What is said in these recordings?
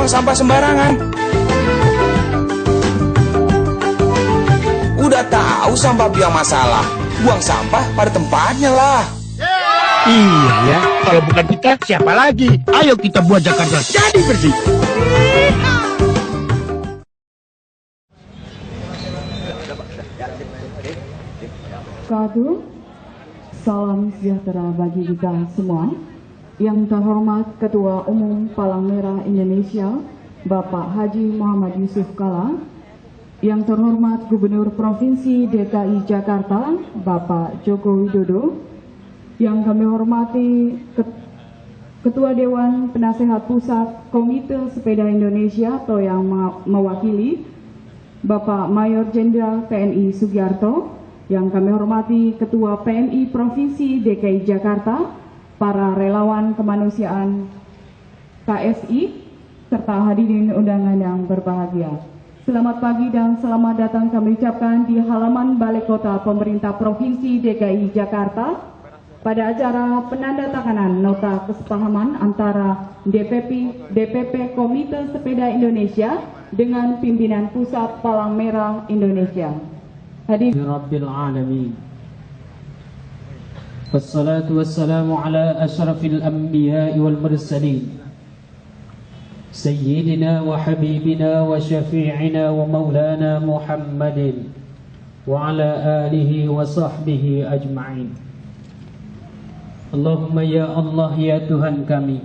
buang sampah sembarangan. Udah tahu sampah biang masalah, buang sampah pada tempatnya lah. Iya ya, kalau bukan kita siapa lagi? Ayo kita buat Jakarta jadi bersih. Salam sejahtera bagi kita semua. Yang terhormat Ketua Umum Palang Merah Indonesia, Bapak Haji Muhammad Yusuf Kalla. Yang terhormat Gubernur Provinsi DKI Jakarta, Bapak Joko Widodo. Yang kami hormati Ketua Dewan Penasehat Pusat Komite Sepeda Indonesia atau yang mewakili Bapak Mayor Jenderal TNI Sugiarto. Yang kami hormati Ketua PMI Provinsi DKI Jakarta, para relawan kemanusiaan KSI, serta hadirin undangan yang berbahagia. Selamat pagi dan selamat datang kami ucapkan di halaman Balai Kota Pemerintah Provinsi DKI Jakarta pada acara penandatanganan nota kesepahaman antara DPP Komite Sepeda Indonesia dengan pimpinan Pusat Palang Merah Indonesia. Rabbil alamin. Wassalatu wassalamu ala asyrafil anbiya'i wal mursalin. Sayyidina wa habibina wa syafi'ina wa maulana Muhammadin wa ala alihi wa sahbihi ajma'in. Allahumma ya Allah ya Tuhan kami,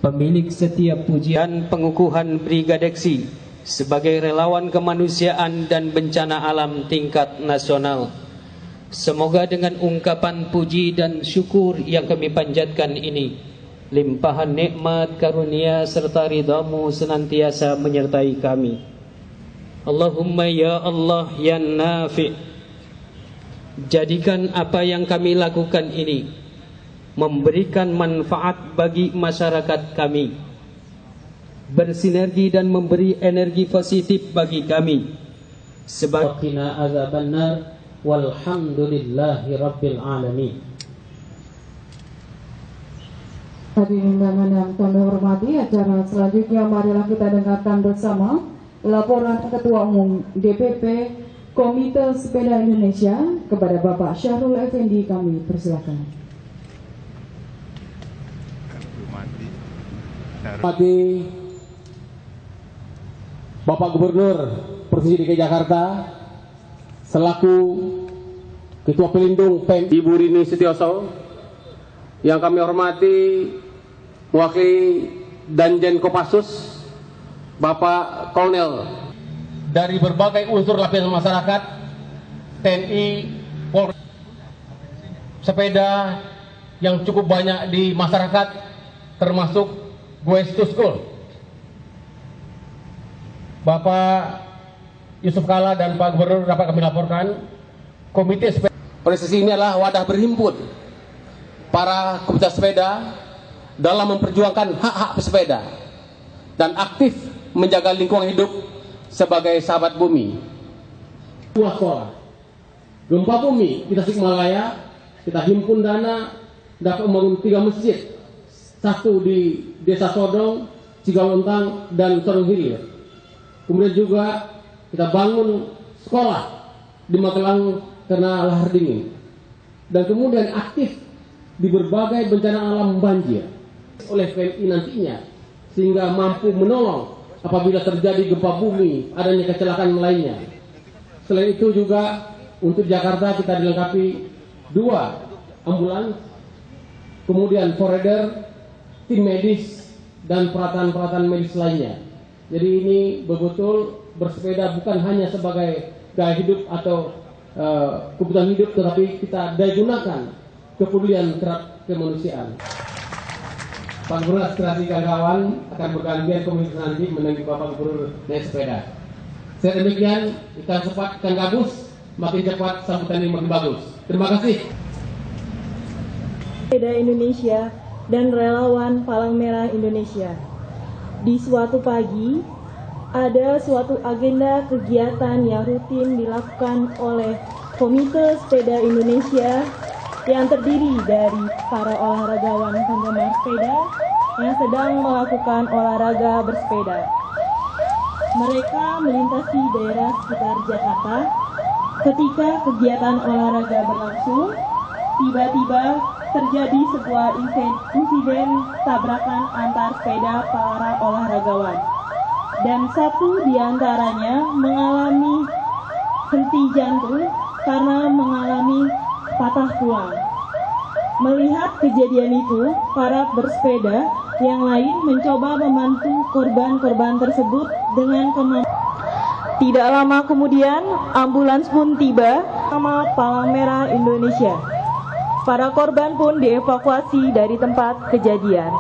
pemilik setiap pujian pengukuhan Brigadeksi sebagai relawan kemanusiaan dan bencana alam tingkat nasional. Semoga dengan ungkapan puji dan syukur yang kami panjatkan ini, limpahan nikmat, karunia serta ridhamu senantiasa menyertai kami. Allahumma ya Allah ya Nafi', jadikan apa yang kami lakukan ini memberikan manfaat bagi masyarakat kami, bersinergi dan memberi energi positif bagi kami. Sebaqina azabannar walhamdulillahi rabbil alamin. Hadirin undangan yang kami hormati, acara selanjutnya marilah kita dengarkan bersama laporan Ketua Umum DPP Komite Sepeda Indonesia kepada Bapak Syahrul Effendi. Kami persilakan. Bapak Gubernur Provinsi DKI Jakarta selaku Ketua Pelindung PEM Ibu Rini Setiyoso, yang kami hormati mewakili Danjen Kopassus Bapak Kolonel dari berbagai unsur lapisan masyarakat, TNI, Polri, sepeda yang cukup banyak di masyarakat, termasuk Goes to School. Bapak Yusuf Kalla dan Pak Gubernur dapat kami laporkan, Komite Sepeda pada sesi ini adalah wadah berhimpun para komunitas sepeda dalam memperjuangkan hak-hak pesepeda dan aktif menjaga lingkungan hidup sebagai sahabat bumi. Dua sekolah, gempa bumi di Tasikmalaya, kita himpun dana dapat membangun 3 masjid, satu di Desa Sodong, Cigalontang, dan Sorong Hilir. Kemudian juga kita bangun sekolah di Magelang karena lahar dingin. Dan kemudian aktif di berbagai bencana alam banjir oleh PMI nantinya, sehingga mampu menolong apabila terjadi gempa bumi, adanya kecelakaan lainnya. Selain itu juga untuk Jakarta kita dilengkapi 2 ambulans, kemudian foreder, tim medis, dan peralatan-peralatan medis lainnya. Jadi ini betul-betul bersepeda bukan hanya sebagai gaya hidup atau kebutuhan hidup, tetapi kita daya gunakan kepedulian terhadap kemanusiaan. Pak Gubernur aspirasi kawan akan bergantian komunitas nanti menangi Bapak Gubernur naik sepeda. Saya demikian, ikan cepat, ikan gabus, makin cepat sambutan ini makin bagus. Terima kasih. Sepeda Indonesia dan relawan Palang Merah Indonesia. Di suatu pagi, ada suatu agenda kegiatan yang rutin dilakukan oleh Komite Sepeda Indonesia yang terdiri dari para olahragawan penggemar sepeda yang sedang melakukan olahraga bersepeda. Mereka melintasi daerah sekitar Jakarta. Ketika kegiatan olahraga berlangsung, tiba-tiba terjadi sebuah insiden tabrakan antar sepeda para olahragawan. Dan satu di antaranya mengalami henti jantung karena mengalami patah tulang. Melihat kejadian itu, para bersepeda yang lain mencoba membantu korban-korban tersebut dengan kemampuan. Tidak lama kemudian, ambulans pun tiba sama Palang Merah Indonesia. Para korban pun dievakuasi dari tempat kejadian.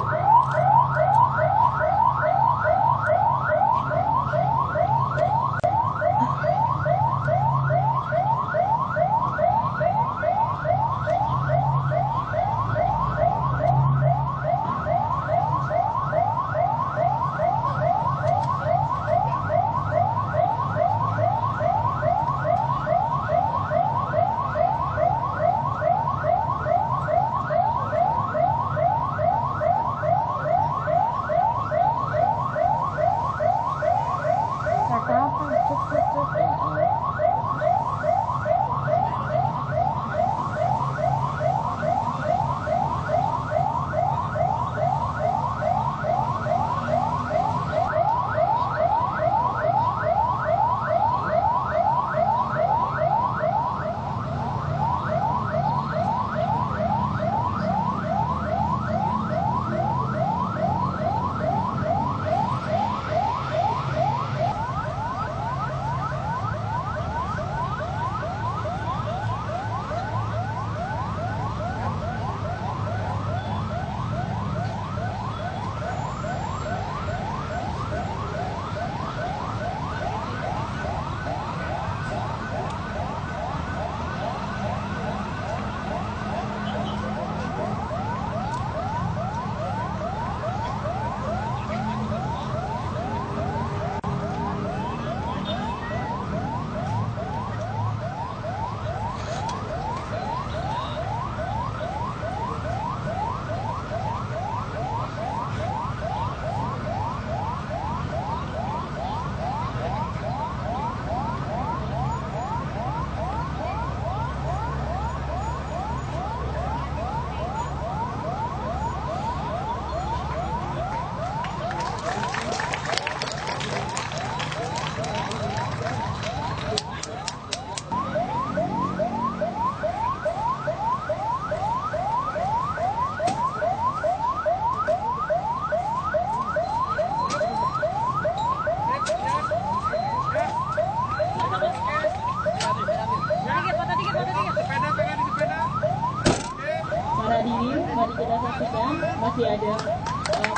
Mari kita saksikan masih ada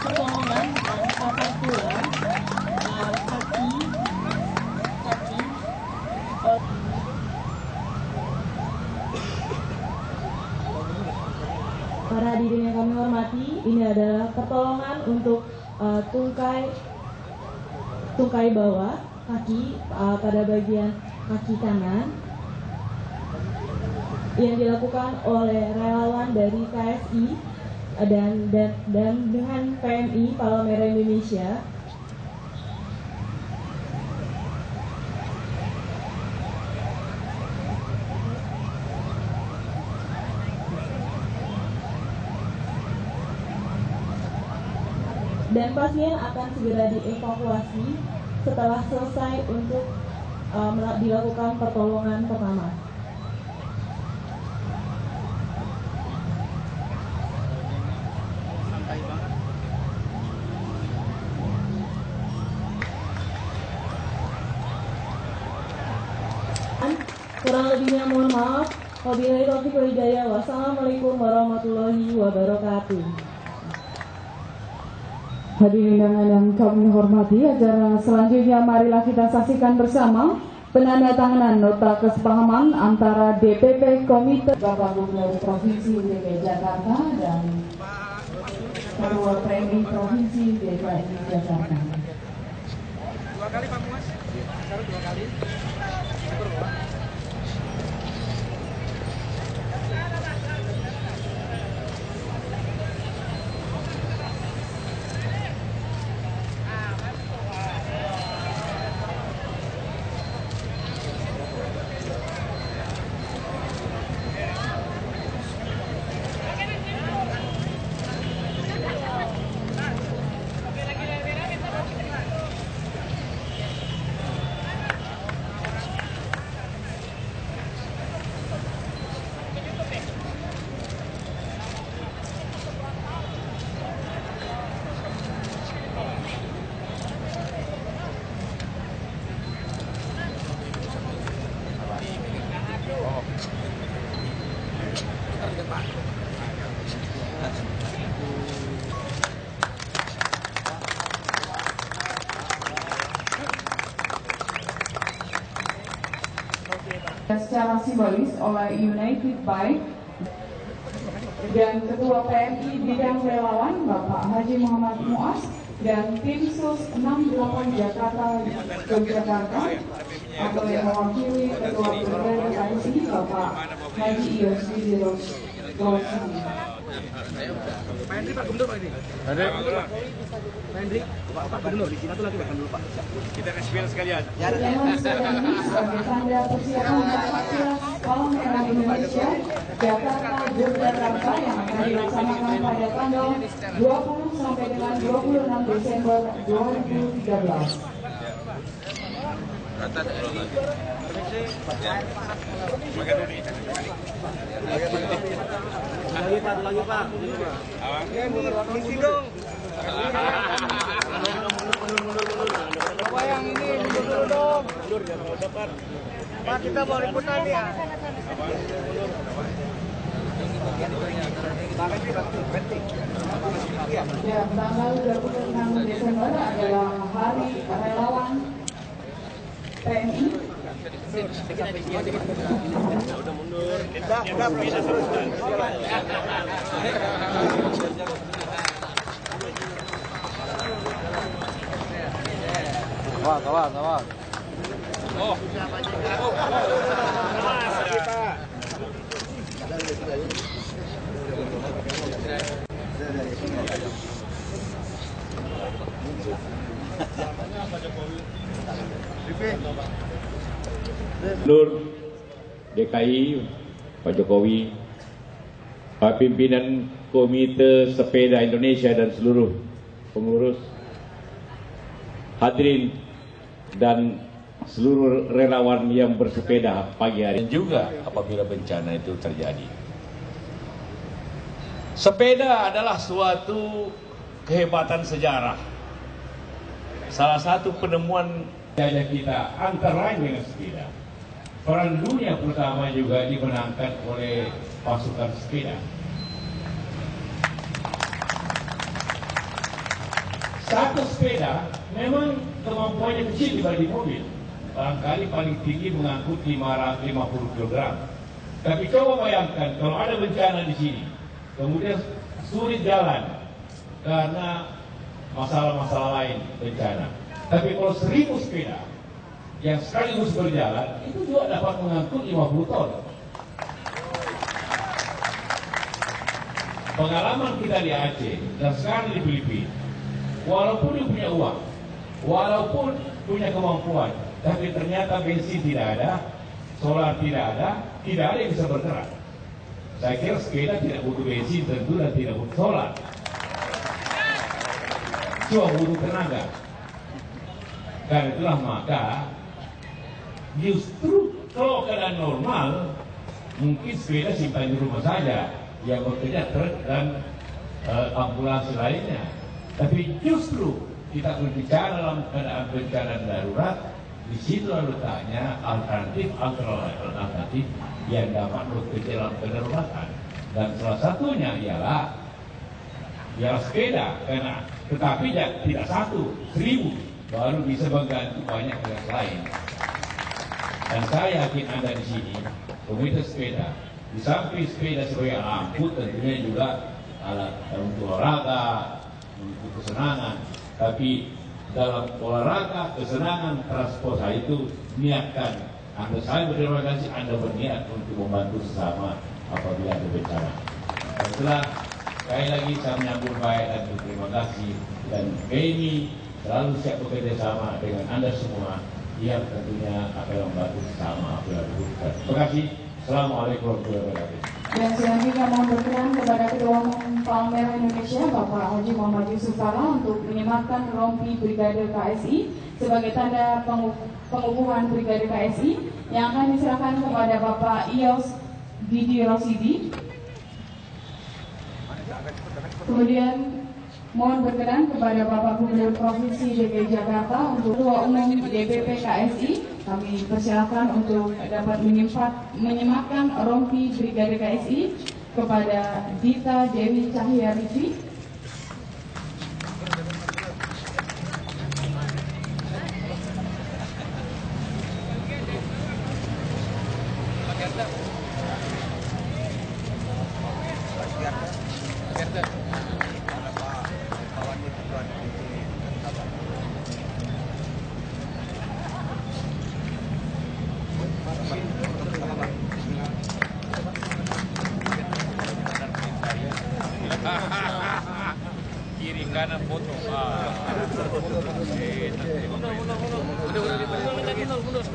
pertolongan patah tulang kaki. Para hadirin yang kami hormati, ini adalah pertolongan untuk tungkai bawah kaki pada bagian kaki kanan yang dilakukan oleh relawan dari KSI dan dengan PMI Palang Merah Indonesia. Dan pasien akan segera dievakuasi setelah selesai untuk dilakukan pertolongan pertama. Kurang lebihnya mohon maaf. Wabillahi taufiq wal hidayah. Wassalamualaikum warahmatullahi wabarakatuh. Hadirin yang kami hormati, acara selanjutnya marilah kita saksikan bersama penandatanganan nota kesepahaman antara DPP Komite Bapak Gubernur Provinsi DKI Jakarta dan Ketua PMI Provinsi DKI Jakarta. Dua kali Pak Muas, sekarang 2 kali. secara simbolis oleh United Bike dan Ketua PMI Bidang Relawan Bapak Haji Muhammad Muas dan tim SUS 68 Jakarta Yogyakarta atau yang mewakili Ketua Brigade KSI Bapak Haji Iyos Widiros Rosidi. Pak Hendri, Pak Gubernur, Pak ini. Pak Hendri, Pak Gubernur, di satu lagi Pak Gubernur, Pak. Kita experience sekalian. Perjalanan sepeda ini sebagai tanda persiapan Palang Merah Indonesia Jakarta Yogyakarta yang akan dilaksanakan pada tanggal 20 sampai dengan 26 Desember 2013. Lagi Pak. Isi dong. Bapak yang ini mundur dong. Mundur ya kalau dapat. Pak, kita mau liputan ya. Ya, tanggal 26 Desember adalah Hari Relawan TNI. Udah mundur. Udah Kawal. Oh. Gubernur DKI Pak Jokowi, Pak Pimpinan Komite Sepeda Indonesia dan seluruh pengurus, hadirin dan seluruh relawan yang bersepeda pagi hari. Dan juga apabila bencana itu terjadi. Sepeda adalah suatu kehebatan sejarah. Salah satu penemuan Jaya kita antara lain dengan sepeda. Perang dunia pertama juga dimenangkan oleh pasukan sepeda. Satu sepeda memang kemampuannya kecil dibanding mobil. Barangkali paling tinggi mengangkut 550 kg. Tapi coba bayangkan kalau ada bencana di sini, kemudian sulit jalan karena masalah-masalah lain bencana. Tapi kalau 1000 sepeda yang sekaligus berjalan, itu juga dapat mengangkut 50 ton. Pengalaman kita di Aceh dan sekarang di Filipina, walaupun dia punya uang, walaupun punya kemampuan, tapi ternyata bensin tidak ada, solar tidak ada yang bisa bergerak. Saya kira sepeda tidak butuh bensin tentu dan tidak butuh solar, cuma butuh tenaga. Karena itulah maka justru kalau keadaan normal mungkin sepeda simpan di rumah saja, yang bekerja truk dan ambulans lainnya. Tapi justru kita berbicara dalam keadaan bencana darurat, di situ letaknya alternatif yang dapat bekerja dalam kedaruratan. Dan salah satunya ialah sepeda, karena tetapi tidak 1.000 baru bisa mengganti banyak yang lain. Dan saya yakin Anda di sini, komunitas sepeda, di samping sepeda sebagai alat angkut, tentunya juga alat untuk olahraga, untuk kesenangan. Tapi dalam olahraga, kesenangan, transportasi itu niatkan. Anda saya berterima kasih Anda berniat untuk membantu sesama apabila ada bencana. Dan setelah sekali lagi saya menyambut baik dan berterima kasih, dan kami selalu siap bekerja sama dengan Anda semua yang tentunya akan membantu sesama apabila dibutuhkan. Terima kasih. Assalamualaikum warahmatullahi wabarakatuh. Dan selanjutnya mohon berkenan kepada Ketua Umum Palang Merah Indonesia Bapak Haji Muhammad Yusuf Kala untuk menyematkan rompi Brigade KSI sebagai tanda pengukuhan Brigade KSI yang akan diserahkan kepada Bapak Iyos Didi Rosidi. Kemudian mohon berkenan kepada Bapak Gubernur Provinsi DKI Jakarta untuk Ketua Umum DPP KSI. Kami persilakan untuk dapat menyematkan rompi Brigade KSI kepada Dita Dewi Cahyarifi.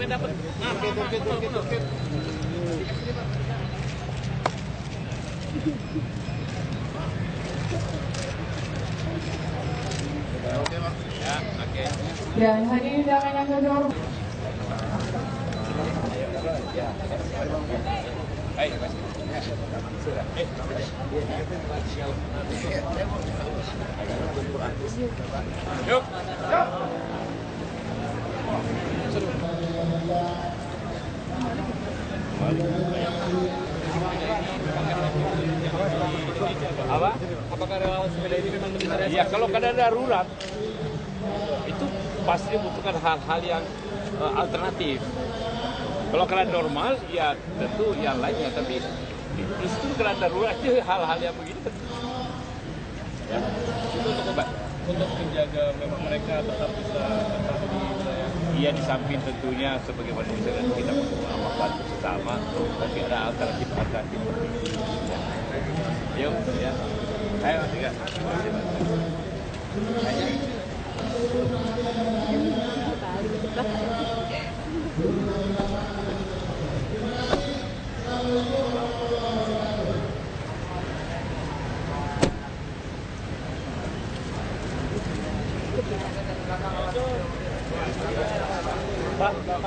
Siapa yang dapat? Nah, Oke, Pak. Ya, oke. Dan hadirin undangan yang terhormat. Baik, Yuk. Apa? Apakah relawan sepeda ini memang benar? Ya kalau keadaan darurat itu pasti membutuhkan hal-hal yang alternatif. Kalau keadaan normal ya tentu yang lainnya, tapi itu keadaan darurat itu hal-hal yang begini tentu. Ya. Itu untuk menjaga memang mereka tetap bisa bertahan di wilayah. Iya, di samping tentunya sebagai manusia dan kita membantu sesama, tapi ada alternatif. Ya. Yuk, ya. Ayo, tiga.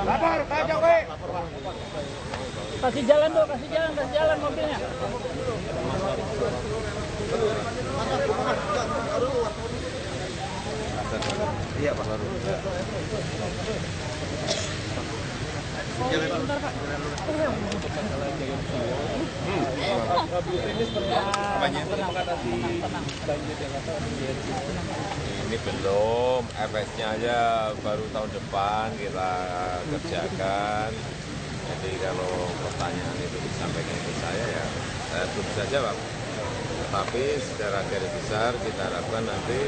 Lapor, Pak Jokowi. Kasih jalan dong, kasih jalan mobilnya. Iya, Pak. Bentar, Pak. Ini belum, efeknya aja baru tahun depan kita kerjakan. Jadi kalau pertanyaan itu disampaikan ke saya ya saya belum bisa jawab. Tetapi secara garis besar kita harapkan nanti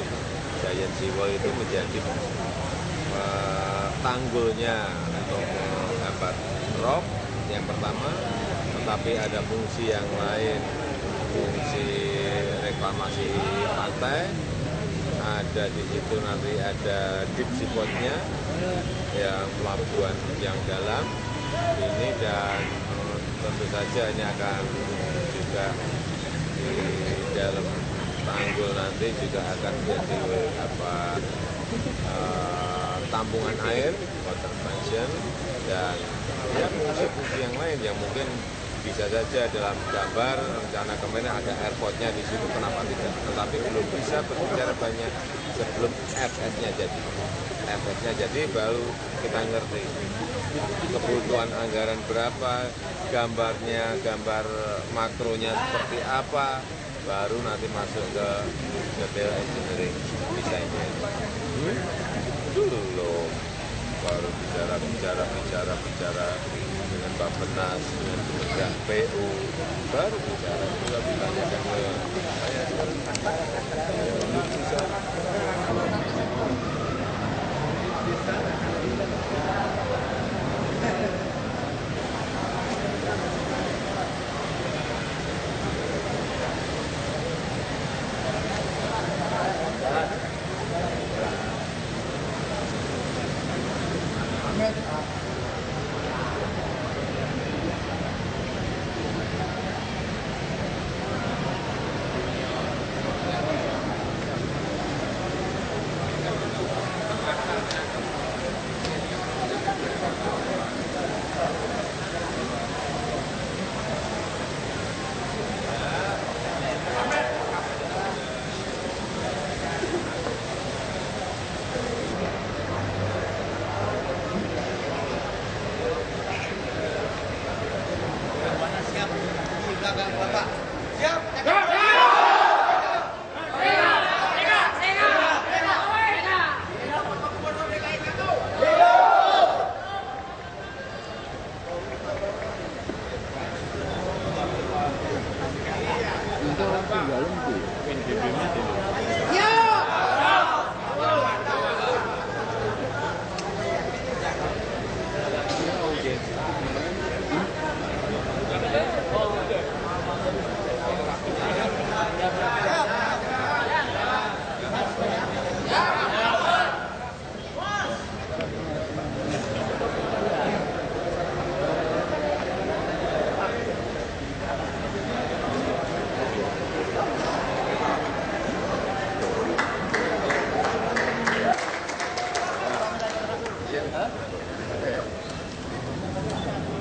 Giant Seawall itu menjadi tanggulnya untuk menghambat rob yang pertama, tetapi ada fungsi yang lain, fungsi reklamasi pantai, ada di situ nanti ada deep seaport-nya yang pelabuhan yang dalam ini, dan tentu saja ini akan juga di dalam tanggul nanti juga akan menjadi tampungan air, water retention, dan ya fungsi-fungsi yang lain yang mungkin bisa saja dalam gambar rencana kemarin ada airportnya di situ, kenapa tidak? Tetapi belum bisa berbicara banyak sebelum FS-nya jadi. FS-nya jadi baru kita ngerti kebutuhan anggaran berapa, gambarnya, gambar makronya seperti apa, baru nanti masuk ke detail engineering desainnya. Belum, baru bicara dengan Bappenas, dengan Kementerian PU, baru bicara juga ditanyakan ke saya sekarang. Belum bisa.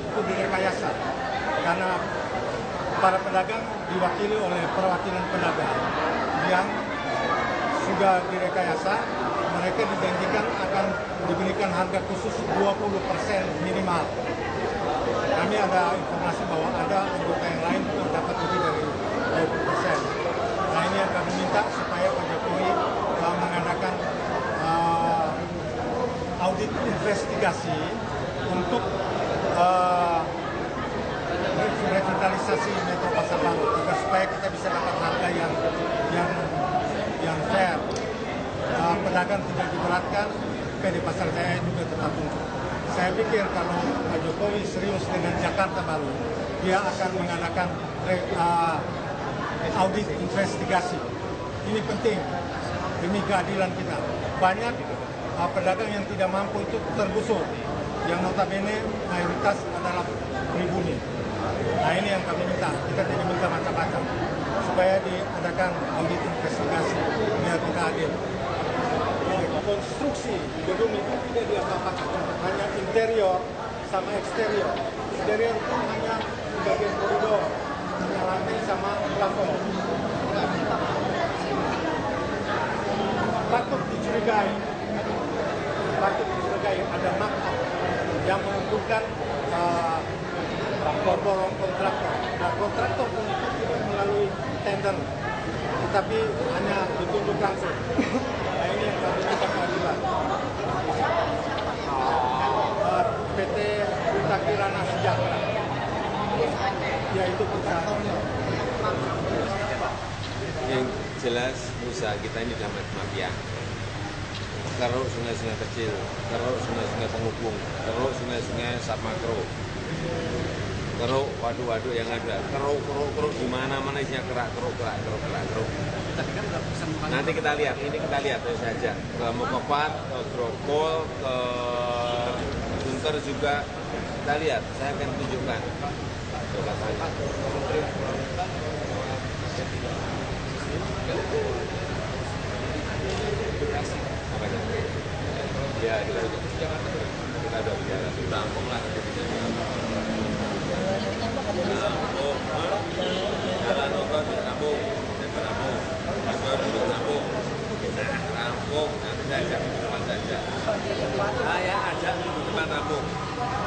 Itu direkayasa karena para pedagang diwakili oleh perwakilan pedagang yang sudah direkayasa. Mereka dijanjikan akan diberikan harga khusus 20% minimal. Kami ada informasi bahwa ada anggota yang lain yang dapat lebih dari 20%. Nah, ini yang kami minta supaya Pak Jokowi mengadakan audit investigasi untuk revitalisasi Metro Pasar Baru, agar supaya kita bisa dapat harga yang fair. Pedagang tidak diberatkan, PD Pasar Jaya juga tetap untung. Saya pikir kalau Pak Jokowi serius dengan Jakarta Baru, dia akan mengadakan audit investigasi. Ini penting demi keadilan kita. Banyak pedagang yang tidak mampu itu tergusur, yang notabene mayoritas adalah pribumi. Nah, ini yang kami minta. Kita tidak minta macam-macam, supaya diadakan audit investigasi biar kita adil. Konstruksi gedung itu tidak diapa-apakan, hanya interior sama eksterior. Interior pun hanya bagian koridor, lantai sama plafon. Patut dicurigai ada markup yang menguntungkan kontraktor. Nah, kontraktor pun itu tidak melalui tender, tetapi hanya ditunjuk langsung. Nah, ini yang kami minta keadilan. PT Duta Kirana Sejahtera, yaitu perusahaan. Yang jelas usaha kita ini dalam mafia. Keruk sungai-sungai kecil, keruk sungai-sungai penghubung, keruk sungai-sungai submakro, keruk waduk-waduk yang ada, keruk di mana-mana isinya kerak. Nanti kita lihat, terus saja. Ke Mokopat, ke Grogol, ke Sunter juga kita lihat. Saya akan tunjukkan. Coba tanya. Ya, kita udah bicara, rampung lah.